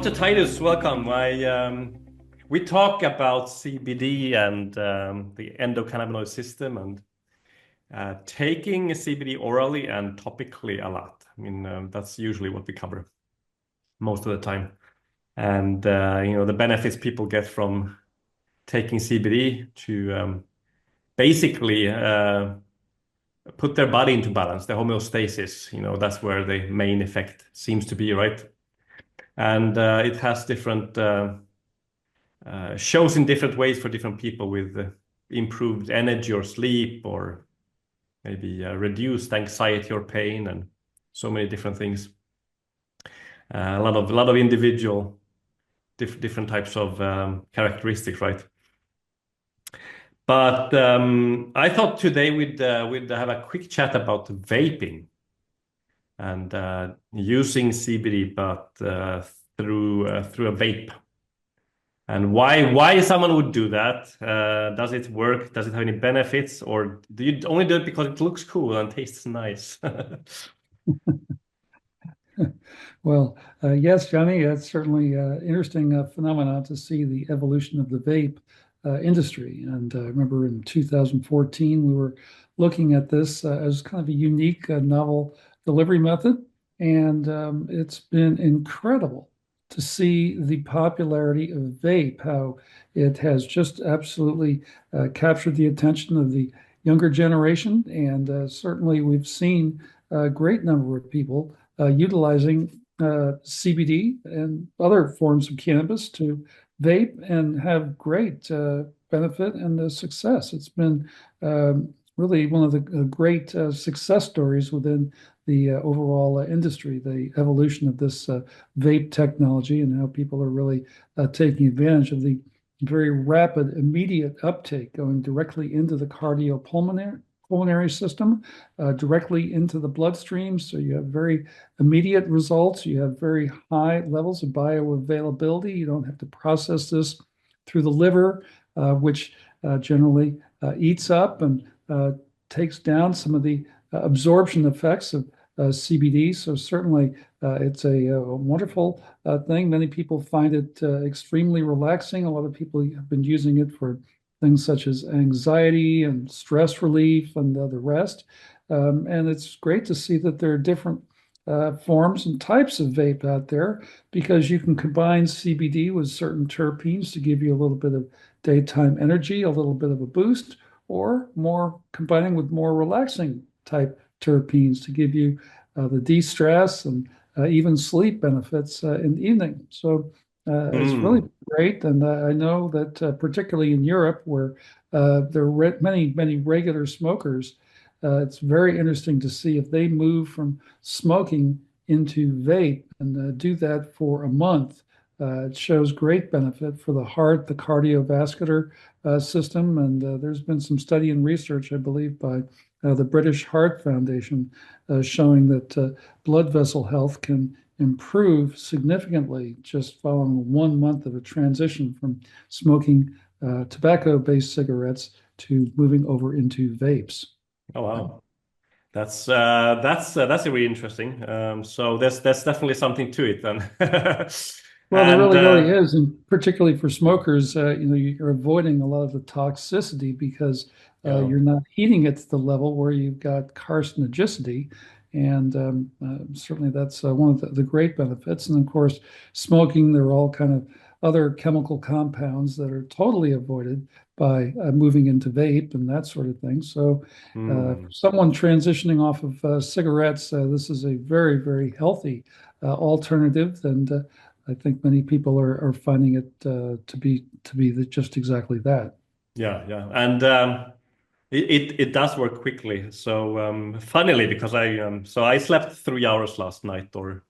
Dr. Titus, welcome. We talk about CBD and the endocannabinoid system and taking CBD orally and topically a lot. I mean, that's usually what we cover most of the time. And the benefits people get from taking CBD to basically put their body into balance, the homeostasis. That's where the main effect seems to be, right? And it has different shows in different ways for different people with improved energy or sleep or maybe reduced anxiety or pain and so many different things. A lot of individual different types of characteristics, right? But I thought today we'd have a quick chat about vaping and using CBD, but through a vape. And why someone would do that? Does it work? Does it have any benefits? Or do you only do it because it looks cool and tastes nice? Well, yes, Johnny, it's certainly interesting phenomenon to see the evolution of the vape industry. And I remember in 2014, we were looking at this as kind of a unique, novel delivery method. And it's been incredible to see the popularity of vape, how it has just absolutely captured the attention of the younger generation. And certainly we've seen a great number of people utilizing CBD and other forms of cannabis to vape and have great benefit and success. It's been really one of the great success stories within the overall industry, the evolution of this vape technology and how people are really taking advantage of the very rapid, immediate uptake going directly into the cardiopulmonary system, directly into the bloodstream. So you have very immediate results. You have very high levels of bioavailability. You don't have to process this through the liver, which generally eats up and takes down some of the absorption effects of CBD. So certainly it's a wonderful thing. Many people find it extremely relaxing. A lot of people have been using it for things such as anxiety and stress relief and the rest. And it's great to see that there are different forms and types of vape out there because you can combine CBD with certain terpenes to give you a little bit of daytime energy, a little bit of a boost, or more combining with more relaxing type terpenes to give you the de-stress and even sleep benefits in the evening. So it's really Hmm. great. And I know that particularly in Europe, where there are many regular smokers, it's very interesting to see if they move from smoking into vape and do that for a month. It shows great benefit for the heart, the cardiovascular system. And there's been some study and research, I believe, by the British Heart Foundation showing that blood vessel health can improve significantly just following 1 month of a transition from smoking tobacco-based cigarettes to moving over into vapes. Oh wow, that's really interesting. So there's definitely something to it then. Well, there And really is, and particularly for smokers, you're avoiding a lot of the toxicity because yeah. you're not heating it to the level where you've got carcinogenicity, and certainly that's one of the great benefits. And of course, smoking, there are all kind of other chemical compounds that are totally avoided by moving into vape and that sort of thing. So, for Hmm. someone transitioning off of cigarettes, this is a very, very healthy alternative, and I think many people are finding it just exactly that. Yeah. And it does work quickly. So funnily, because I slept 3 hours last night or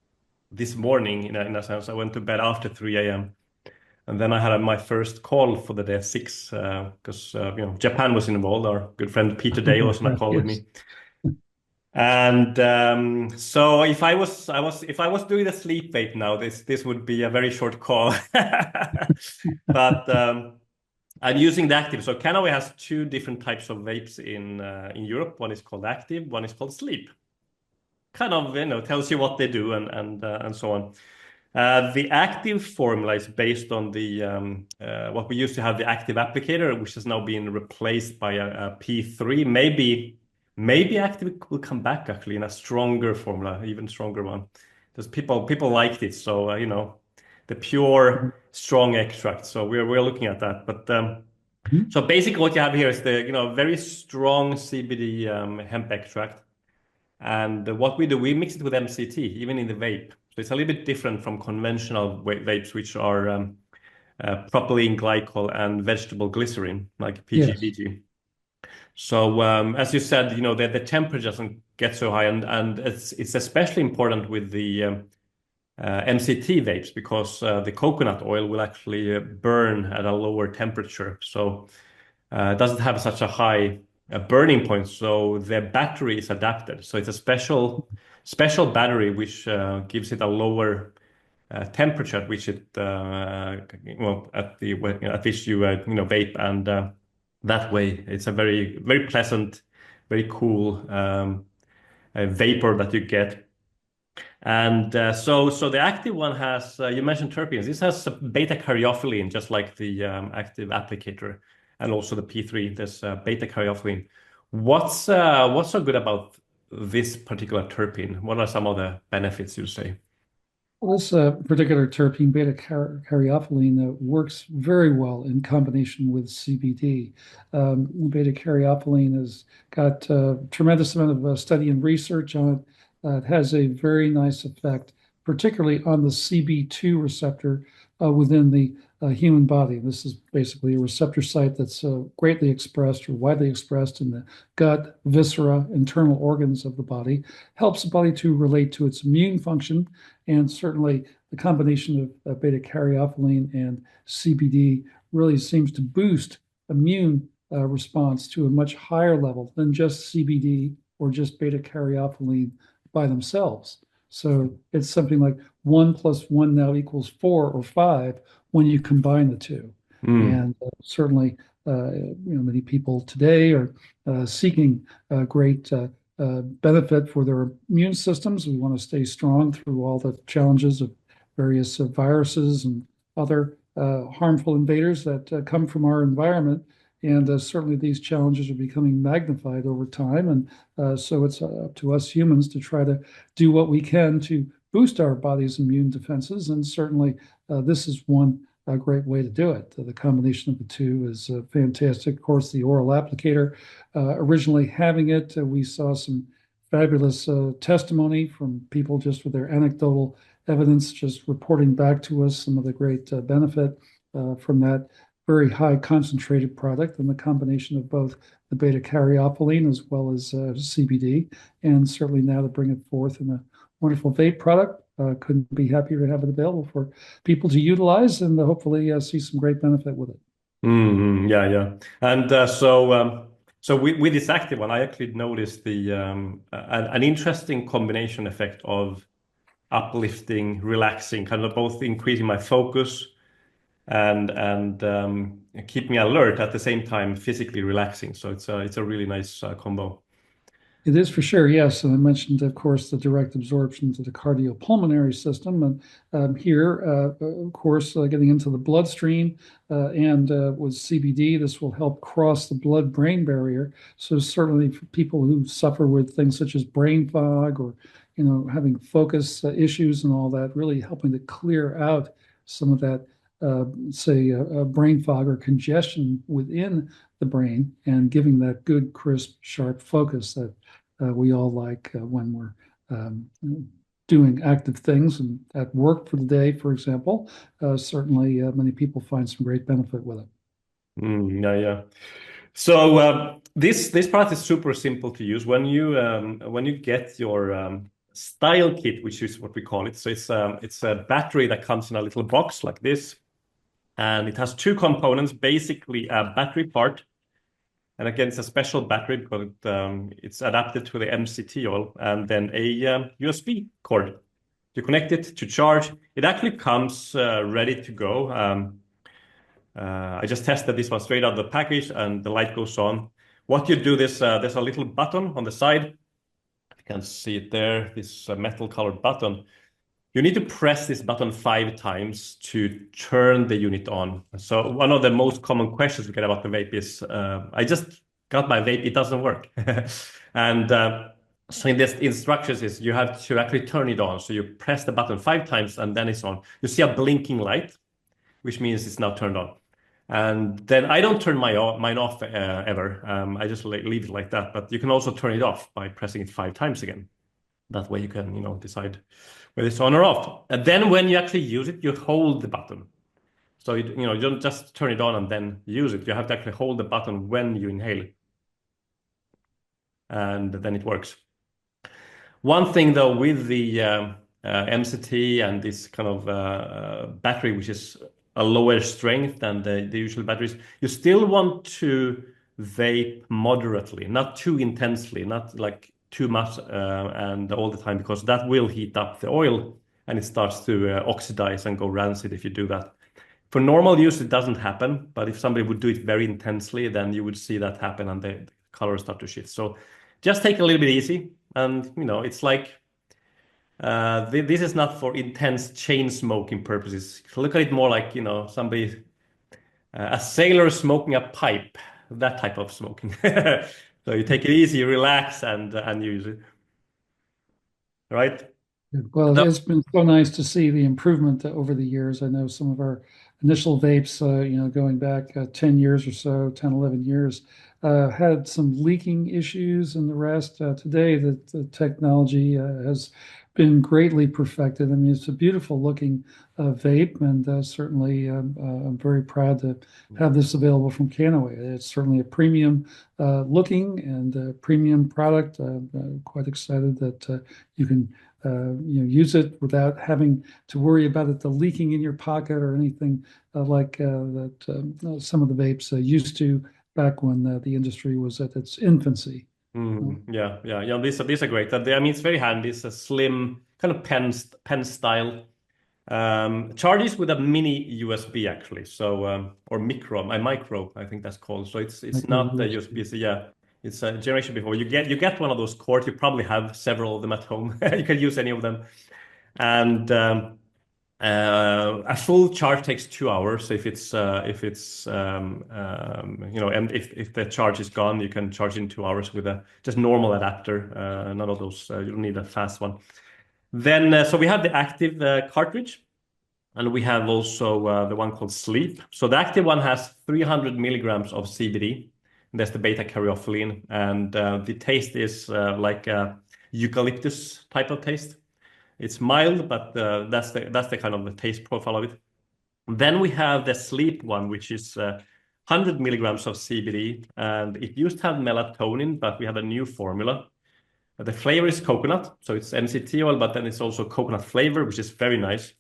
this morning in a sense. I went to bed after 3 a.m. And then I had my first call for the day at 6 because Japan was involved. Our good friend Peter Day was on a call with Yes. me. And so if I was doing the sleep vape now, this would be a very short call. But I'm using the active. So Kannaway has two different types of vapes in Europe. One is called active, one is called sleep. Kind of tells you what they do and so on. The active formula is based on the what we used to have, the active applicator, which has now been replaced by a P3. Maybe active will come back actually in a stronger formula, even stronger one, because people liked it. So the pure strong extract. So we're looking at that. But so basically, what you have here is the very strong CBD hemp extract. And what we do, we mix it with MCT, even in the vape. So it's a little bit different from conventional vapes, which are propylene glycol and vegetable glycerin, like PGVG. So as you said, the temperature doesn't get so high, and it's especially important with the MCT vapes because the coconut oil will actually burn at a lower temperature. So it doesn't have such a high burning point. So the battery is adapted. So it's a special battery which gives it a lower temperature at which it at which you vape, and that way it's a very very pleasant, very cool vapor that you get. And so the active one has, you mentioned terpenes. This has beta caryophyllene, just like the active applicator, and also the P3. There's beta caryophyllene. What's so good about this particular terpene? What are some of the benefits you say? Well, this particular terpene, beta-caryophyllene, works very well in combination with CBD. Beta-caryophyllene has got a tremendous amount of study and research on it. It has a very nice effect, particularly on the CB2 receptor within the human body. This is basically a receptor site that's greatly expressed or widely expressed in the gut, viscera, internal organs of the body. Helps the body to relate to its immune function, and certainly the combination of beta-caryophyllene and CBD really seems to boost immune response to a much higher level than just CBD or just beta-caryophyllene by themselves. So it's something like 1 + 1 now equals 4 or 5 when you combine the two. And certainly, many people today are seeking great benefit for their immune systems. We want to stay strong through all the challenges of various viruses and other harmful invaders that come from our environment. And certainly these challenges are becoming magnified over time. And so it's up to us humans to try to do what we can to boost our body's immune defenses. And certainly this is one great way to do it. The combination of the two is fantastic. Of course, the oral applicator, originally having it, we saw some fabulous testimony from people just with their anecdotal evidence, just reporting back to us some of the great benefit from that very high concentrated product, and the combination of both the beta-caryophyllene as well as CBD. And certainly now to bring it forth in a wonderful vape product, couldn't be happier to have it available for people to utilize and hopefully see some great benefit with it. Yeah. And so with this active one, I actually noticed an interesting combination effect of uplifting, relaxing, kind of both increasing my focus and keep me alert at the same time, physically relaxing. So it's a really nice combo. It is for sure, yes. And I mentioned, of course, the direct absorption to the cardiopulmonary system. And here, of course, getting into the bloodstream and with CBD, this will help cross the blood-brain barrier. So certainly for people who suffer with things such as brain fog or, having focus issues and all that, really helping to clear out some of that, brain fog or congestion within the brain and giving that good, crisp, sharp focus that we all like when we're doing active things and at work for the day, for example. Certainly, many people find some great benefit with it. Yeah. So this product is super simple to use. When you get your style kit, which is what we call it, so it's a battery that comes in a little box like this, and it has two components, basically a battery part. And again, it's a special battery because it's adapted to the MCT oil, and then a USB cord. You connect it to charge. It actually comes ready to go. I just tested this one straight out of the package, and the light goes on. What you do, there's a little button on the side. You can see it there, this metal colored button. you need to press this button 5 times to turn the unit on. So one of the most common questions we get about the vape is, I just got my vape, it doesn't work. And so in this instructions is you have to actually turn it on. So you press the button 5 times and then it's on. You see a blinking light, which means it's now turned on. And then I don't turn mine off ever. I just leave it like that. But you can also turn it off by pressing it 5 times again. That way you can, decide whether it's on or off. And then when you actually use it, you hold the button. So you don't just turn it on and then use it. You have to actually hold the button when you inhale, and then it works. One thing though with the MCT and this kind of battery, which is a lower strength than the usual batteries, you still want to vape moderately, not too intensely, not like too much and all the time, because that will heat up the oil and it starts to oxidize and go rancid if you do that. For normal use, it doesn't happen, but if somebody would do it very intensely, then you would see that happen and the colors start to shift. So just take it a little bit easy. And, it's like, this is not for intense chain smoking purposes. Look at it more like, somebody, a sailor smoking a pipe, that type of smoking. So you take it easy, relax, and use it. Right? Well, So, it's been so nice to see the improvement over the years. I know some of our initial vapes, going back 10 years or so, 10, 11 years, had some leaking issues and the rest. Today, the technology has been greatly perfected. I mean, it's a beautiful looking vape, and certainly I'm very proud to have this available from Kannaway. It's certainly a premium looking and premium product. Quite excited that you can use it without having to worry about it leaking in your pocket or anything like that some of the vapes used to back when the industry was at its infancy. yeah. These are great. I mean, it's very handy. It's a slim kind of pen style. Charges with a mini USB actually. So or micro, I think that's called. So it's not a USB. So yeah, it's a generation before. You get one of those cords. You probably have several of them at home. You can use any of them. And a full charge takes 2 hours. So and if the charge is gone, you can charge in 2 hours with a just normal adapter. None of those. You don't need a fast one. Then so we have the active cartridge, and we have also the one called Sleep. So the active one has 300 milligrams of CBD. That's the beta caryophyllene, and the taste is like a eucalyptus type of taste. It's mild, but that's the kind of the taste profile of it. Then we have the Sleep one, which is 100 milligrams of CBD, and it used to have melatonin, but we have a new formula. The flavor is coconut, so it's MCT oil, but then it's also coconut flavor, which is very nice.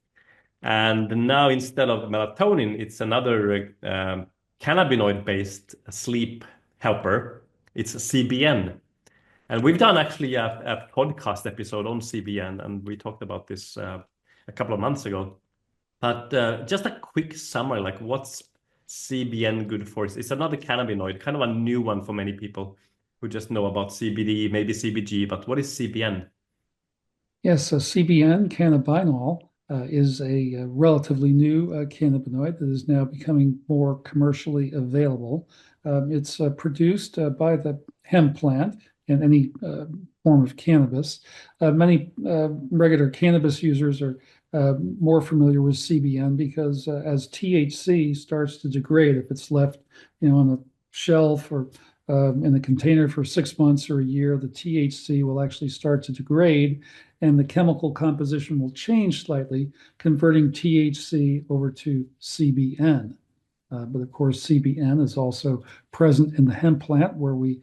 And now instead of melatonin, it's another cannabinoid-based sleep helper. It's a CBN. And we've done actually a podcast episode on CBN, and we talked about this a couple of months ago. But just a quick summary, like what's CBN good for? It's another cannabinoid, kind of a new one for many people who just know about CBD, maybe CBG, but what is CBN? Yes, so CBN, cannabinol, is a relatively new cannabinoid that is now becoming more commercially available. It's produced by the hemp plant in any form of cannabis. Many regular cannabis users are more familiar with CBN because as THC starts to degrade, if it's left, on a shelf or in a container for 6 months or a year, the THC will actually start to degrade and the chemical composition will change slightly, converting THC over to CBN. But of course, CBN is also present in the hemp plant where we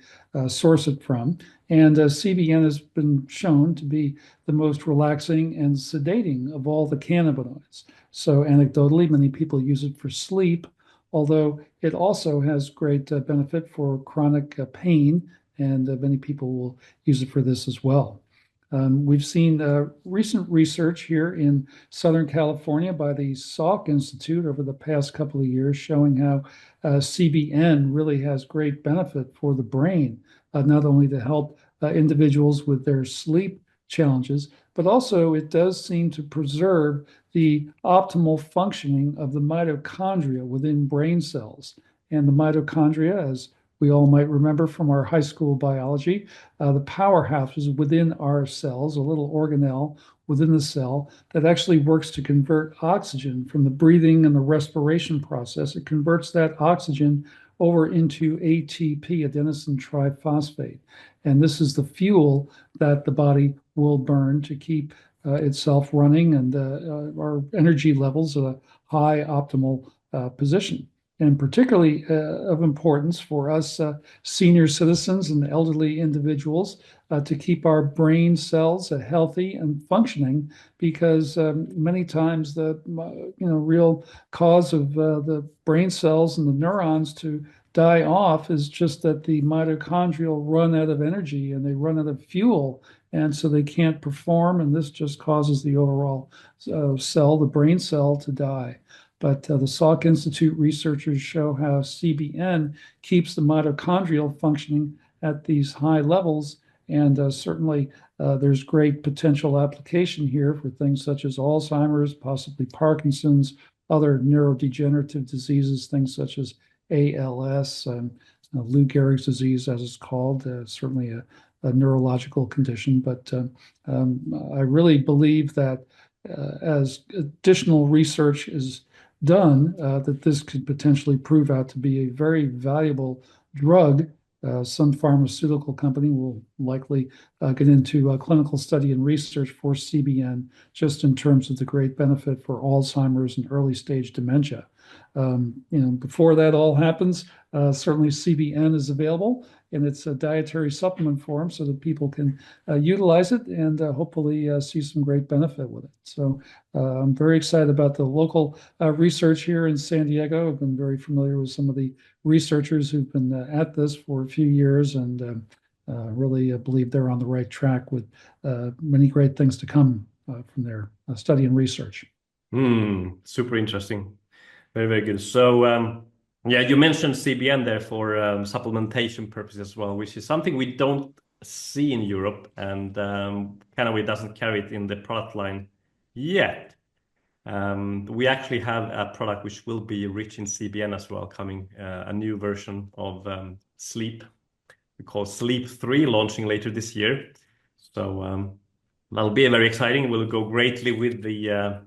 source it from. And CBN has been shown to be the most relaxing and sedating of all the cannabinoids. So anecdotally, many people use it for sleep, although it also has great benefit for chronic pain, and many people will use it for this as well. We've seen recent research here in Southern California by the Salk Institute over the past couple of years showing how CBN really has great benefit for the brain, not only to help individuals with their sleep challenges, but also it does seem to preserve the optimal functioning of the mitochondria within brain cells. And the mitochondria, as we all might remember from our high school biology, the powerhouse is within our cells, a little organelle within the cell that actually works to convert oxygen from the breathing and the respiration process. It converts that oxygen over into ATP, adenosine triphosphate. And this is the fuel that the body will burn to keep itself running and our energy levels at a high optimal position. And particularly of importance for us senior citizens and elderly individuals to keep our brain cells healthy and functioning, because many times the real cause of the brain cells and the neurons to die off is just that the mitochondrial run out of energy and they run out of fuel, and so they can't perform, and this just causes the overall cell, the brain cell, to die. But the Salk Institute researchers show how CBN keeps the mitochondrial functioning at these high levels. And certainly there's great potential application here for things such as Alzheimer's, possibly Parkinson's, other neurodegenerative diseases, things such as ALS, Lou Gehrig's disease, as it's called, certainly a neurological condition. But I really believe that as additional research is done, that this could potentially prove out to be a very valuable drug. Some pharmaceutical company will likely get into clinical study and research for CBN, just in terms of the great benefit for Alzheimer's and early stage dementia. Before that all happens, certainly CBN is available in its dietary supplement form so that people can utilize it and hopefully see some great benefit with it. So I'm very excited about the local research here in San Diego. I've been very familiar with some of the researchers who've been at this for a few years, and really believe they're on the right track with many great things to come from their study and research. Super interesting. Very, very good. So, yeah, you mentioned CBN there for supplementation purposes as well, which is something we don't see in Europe, and Kannaway doesn't carry it in the product line yet. We actually have a product which will be rich in CBN as well, coming, a new version of Sleep. We call Sleep 3, launching later this year. So that'll be very exciting. It will go greatly with the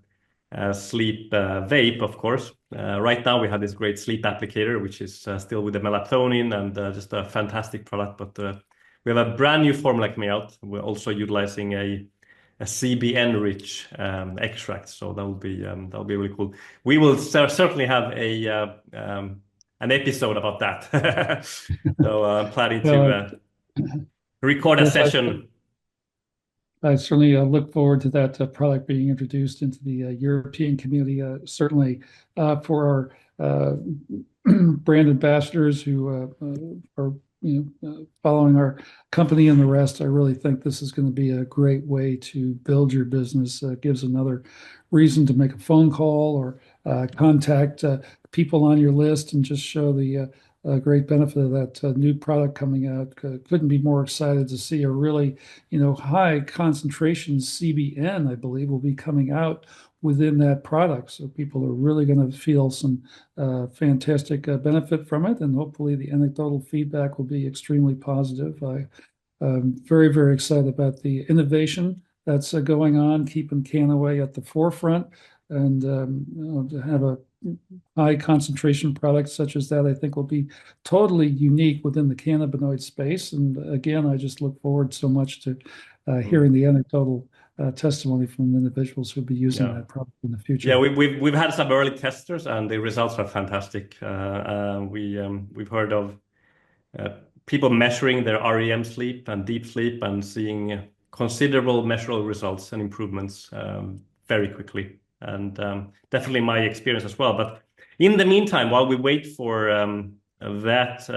Sleep Vape, of course. Right now we have this great sleep applicator, which is still with the melatonin, and just a fantastic product. But we have a brand new formula coming out. We're also utilizing a CBN-rich extract, so that'll be really cool. We will certainly have an episode about that. So I'm planning to record a session. I certainly look forward to that product being introduced into the European community. Certainly for our brand ambassadors who are following our company and the rest, I really think this is going to be a great way to build your business. Gives another reason to make a phone call or contact people on your list and just show the great benefit of that new product coming out. Couldn't be more excited to see a really, high concentration CBN, I believe, will be coming out within that product. So people are really going to feel some fantastic benefit from it, and hopefully the anecdotal feedback will be extremely positive. I'm very, very excited about the innovation that's going on, keeping Kannaway at the forefront, and to have a high concentration products such as that, I think will be totally unique within the cannabinoid space. And again, I just look forward so much to hearing the anecdotal testimony from individuals who'll be using that product in the future. Yeah, we've had some early testers, and the results are fantastic. We've heard of people measuring their REM sleep and deep sleep and seeing considerable measurable results and improvements very quickly. And definitely my experience as well. But in the meantime, while we wait for that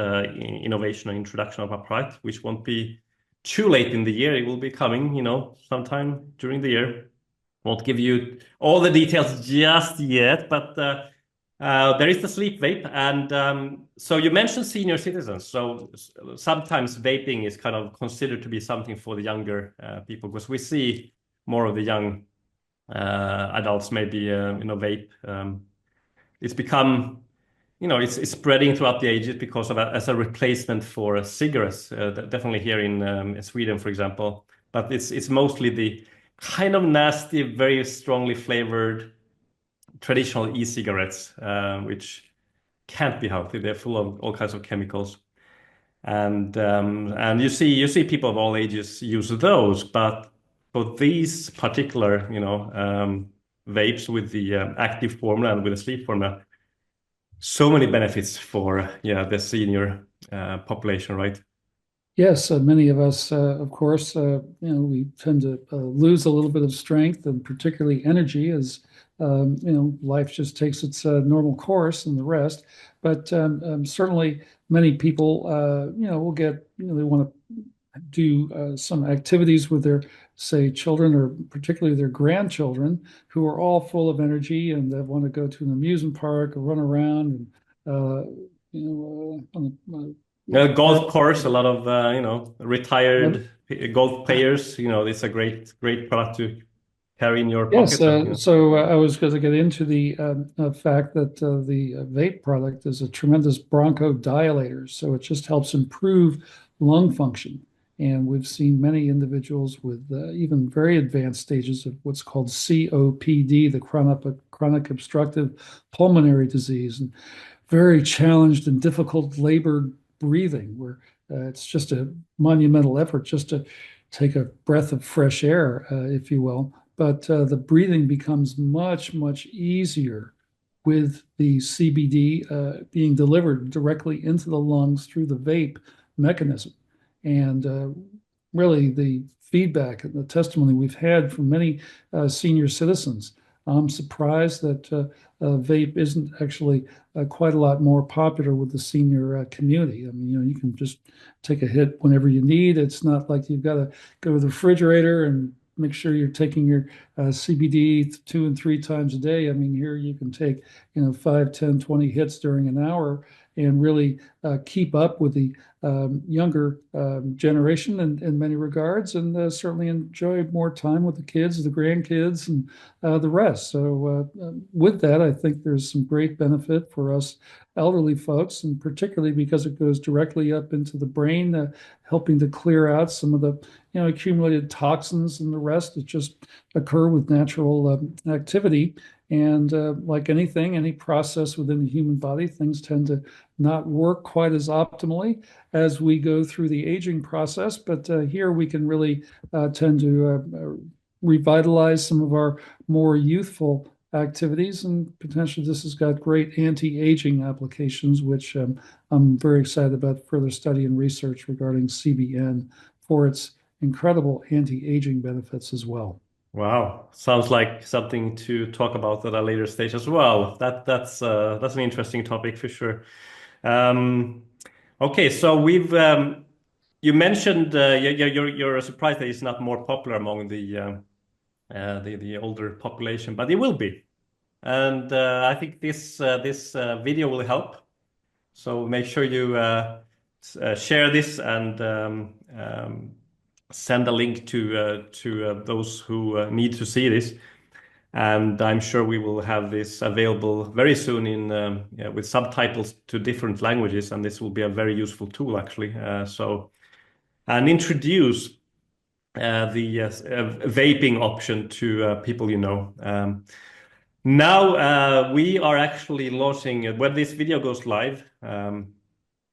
innovation and introduction of our product, which won't be too late in the year, it will be coming, sometime during the year. Won't give you all the details just yet, but There is the sleep vape, and so you mentioned senior citizens. So sometimes vaping is kind of considered to be something for the younger people because we see more of the young adults maybe vape. It's become it's spreading throughout the ages because of as a replacement for cigarettes. Definitely here in Sweden, for example, but it's mostly the kind of nasty, very strongly flavored traditional e-cigarettes, which can't be healthy. They're full of all kinds of chemicals, and you see people of all ages use those. But for these particular, vapes with the active formula and with the sleep formula, so many benefits for the senior population, right? Yes, many of us, of course, we tend to lose a little bit of strength and particularly energy as, life just takes its normal course and the rest. But certainly many people, will get, they want to do some activities with their, say, children or particularly their grandchildren who are all full of energy and they want to go to an amusement park or run around and, on Golf park. course, a lot of retired golf players. It's a great product to carry in your Yes, pocket. so I was going to get into the fact that the vape product is a tremendous bronchodilator. So it just helps improve lung function. And we've seen many individuals with even very advanced stages of what's called COPD, the chronic obstructive pulmonary disease, and very challenged and difficult labored breathing, where it's just a monumental effort just to take a breath of fresh air, if you will. But the breathing becomes much, much easier with the CBD being delivered directly into the lungs through the vape mechanism. And really, the feedback and the testimony we've had from many senior citizens, I'm surprised that vape isn't actually quite a lot more popular with the senior community. I mean, you can just take a hit whenever you need. It's not like you've got to go to the refrigerator and make sure you're taking your CBD 2 and 3 times a day. I mean, here you can take, 5, 10, 20 hits during an hour and really keep up with the younger generation in many regards, and certainly enjoy more time with the kids, the grandkids, and the rest. So, with that, I think there's some great benefit for us elderly folks, and particularly because it goes directly up into the brain, helping to clear out some of the accumulated toxins and the rest that just occur with natural activity. And like anything, any process within the human body, things tend to not work quite as optimally as we go through the aging process. But here we can really tend to revitalize some of our more youthful activities, and potentially this has got great anti-aging applications, which I'm very excited about further study and research regarding CBN for its incredible anti-aging benefits as well. Wow, sounds like something to talk about at a later stage as well. That's an interesting topic for sure. Um, okay, so we've you mentioned you're surprised that it's not more popular among the older population, but it will be. And I think this video will help. So make sure you share this and send a link to those who need to see this. And I'm sure we will have this available very soon with subtitles to different languages, and this will be a very useful tool actually. And introduce the vaping option to people you know. Now we are actually launching, when this video goes live,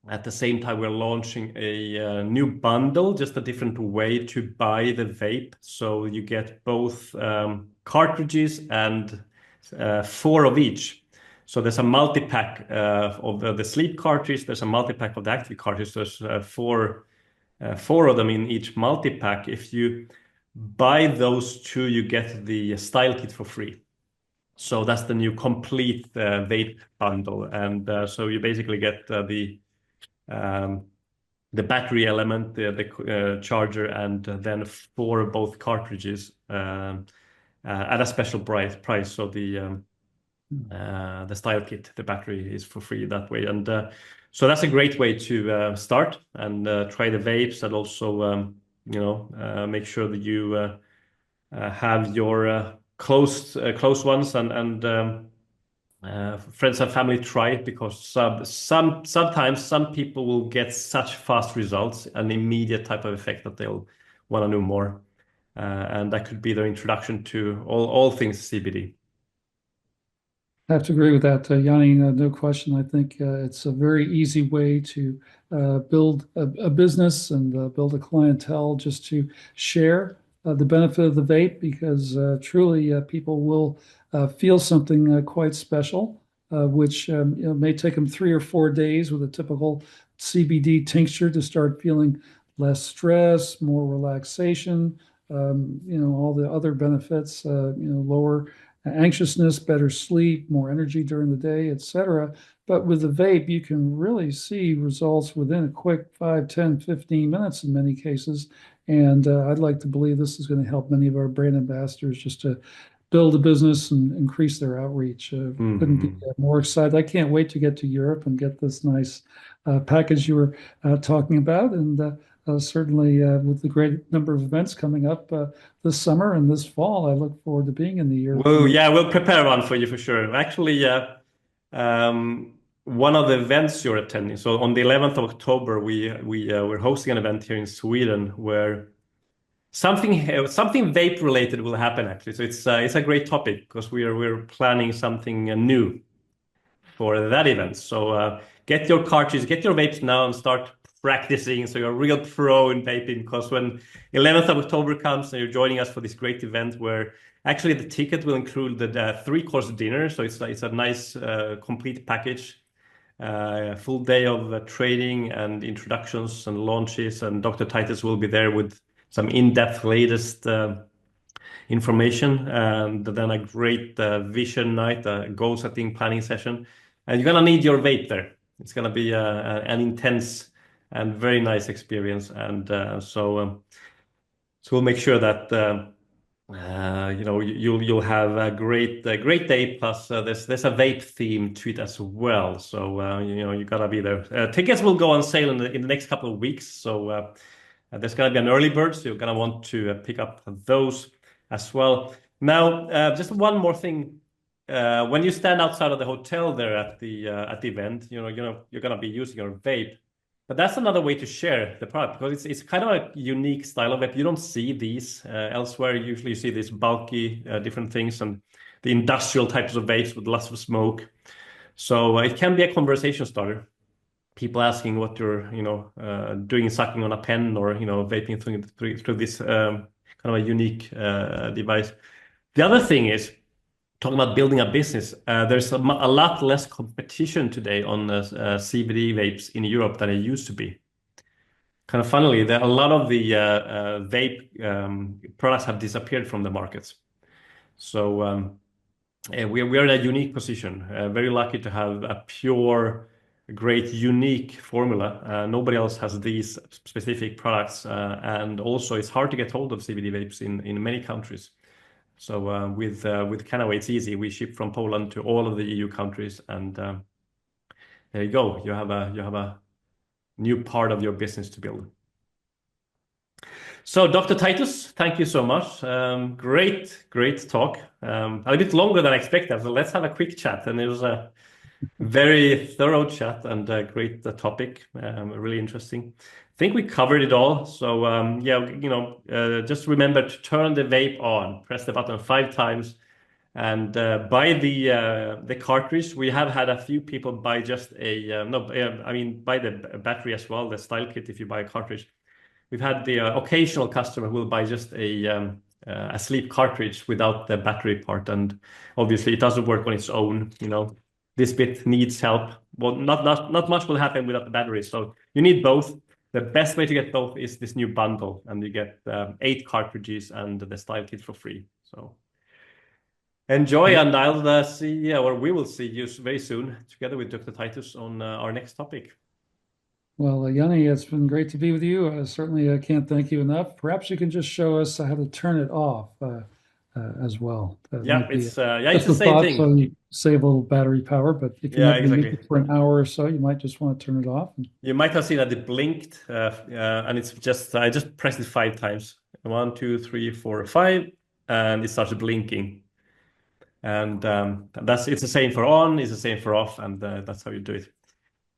at the same time we're launching a new bundle, just a different way to buy the vape. So you get both cartridges and 4 of each. So there's a multi-pack of the sleep cartridge, there's a multi-pack of the active cartridge, there's four of them in each multi-pack. If you buy those 2, you get the style kit for free. So that's the new complete vape bundle, and so you basically get um, the battery element, the charger, and then 4 both cartridges at a special price. So The style kit, the battery is for free that way. And so that's a great way to start and try the vapes, and also make sure that you have your close ones, and friends and family try it, because sometimes some people will get such fast results, an immediate type of effect, that they'll want to know more, and that could be their introduction to all things CBD. I have to agree with that, Yanni. No question. I think it's a very easy way to build a business and build a clientele, just to share the benefit of the vape, because truly people will feel something quite special, which may take them 3 or 4 days with a typical CBD tincture to start feeling less stress, more relaxation, all the other benefits, lower anxiousness, better sleep, more energy during the day, etc. But with the vape, you can really see results within a quick 5, 10, 15 minutes in many cases. And I'd like to believe this is going to help many of our brand ambassadors just to build a business and increase their outreach. Couldn't be more excited. I can't wait to get to Europe and get this nice package you were talking about. And certainly, with the great number of events coming up this summer and this fall, I look forward to being in the Well, European. yeah, we'll prepare one for you for sure. Actually, one of the events you're attending. So on the 11th of October, we're hosting an event here in Sweden where something vape related will happen actually. So it's a great topic, because we're planning something new for that event. So get your cartridges, get your vapes now, and start practicing, so you're a real pro in vaping. Because when 11th of October comes and you're joining us for this great event, where actually the ticket will include the three-course dinner, so it's a nice complete package. Full day of training and introductions and launches, and Dr. Titus will be there with some in-depth latest information, and then a great vision night, a goal setting planning session. And you're going to need your vape there. It's going to be an intense and very nice experience. And so we'll make sure that you'll have a great day. Plus, there's a vape theme to it as well. So you gotta be there. Tickets will go on sale in the next couple of weeks. So there's gonna be an early bird. So you're gonna want to pick up those as well. Now, just one more thing. When you stand outside of the hotel there at the event, you're gonna be using your vape. But that's another way to share the product, because it's kind of a unique style of vape. You don't see these elsewhere. Usually you see these bulky different things, and the industrial types of vapes with lots of smoke. So it can be a conversation starter. People asking what you're doing, sucking on a pen, or vaping through this kind of a unique device. The other thing is, talking about building a business, there's a lot less competition today on CBD vapes in Europe than it used to be. Kind of funnily, a lot of the vape products have disappeared from the markets. So we're in a unique position. Very lucky to have a pure, great, unique formula. Nobody else has these specific products, and also it's hard to get hold of CBD vapes in many countries. So with Kannaway, it's easy. We ship from Poland to all of the EU countries, and there you go. You have a new part of your business to build. So, Dr. Titus, thank you so much. Great talk. A bit longer than I expected. So let's have a quick chat. And it was a very thorough chat and a great topic. Really interesting. I think we covered it all. So just remember to turn the vape on. Press the button 5 times, and buy the cartridge. We have had a few people buy just buy the battery as well, the style kit. If you buy a cartridge, we've had the occasional customer who will buy just a sleep cartridge without the battery part, and obviously it doesn't work on its own. This bit needs help. Well, not much will happen without the battery, so you need both. The best way to get both is this new bundle, and you get 8 cartridges and the style kit for free. So enjoy, and I'll see, or we will see you very soon together with Dr. Titus on our next topic. Well, Yanni, it's been great to be with you. Certainly, I can't thank you enough. Perhaps you can just show us how to turn it off. as well. That Yeah, might be it's just the a same thought, thing. so you save a little battery power. But if you're Yeah, not going to use exactly. it for an hour or so, you might just want to turn it off. You might have seen that it blinked, and it's just I just pressed it 5 times. 1, 2, 3, 4, 5, and it started blinking. And it's the same for on, it's the same for off, and that's how you do it.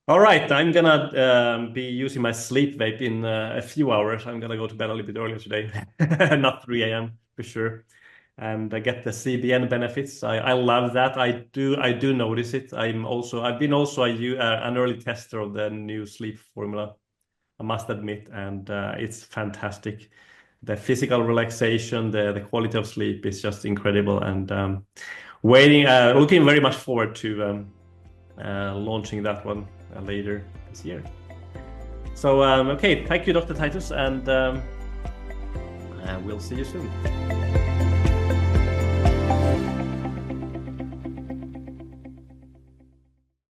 All right, I'm gonna be using my sleep vape in a few hours. I'm gonna go to bed a little bit earlier today, not 3 a.m. for sure, and I get the CBN benefits. I love that. I do notice it. I've been also an early tester of the new sleep formula, I must admit, and it's fantastic. The physical relaxation, the quality of sleep is just incredible, and looking very much forward to launching that one later this year. So, okay, thank you, Dr. Titus, and we'll see you soon.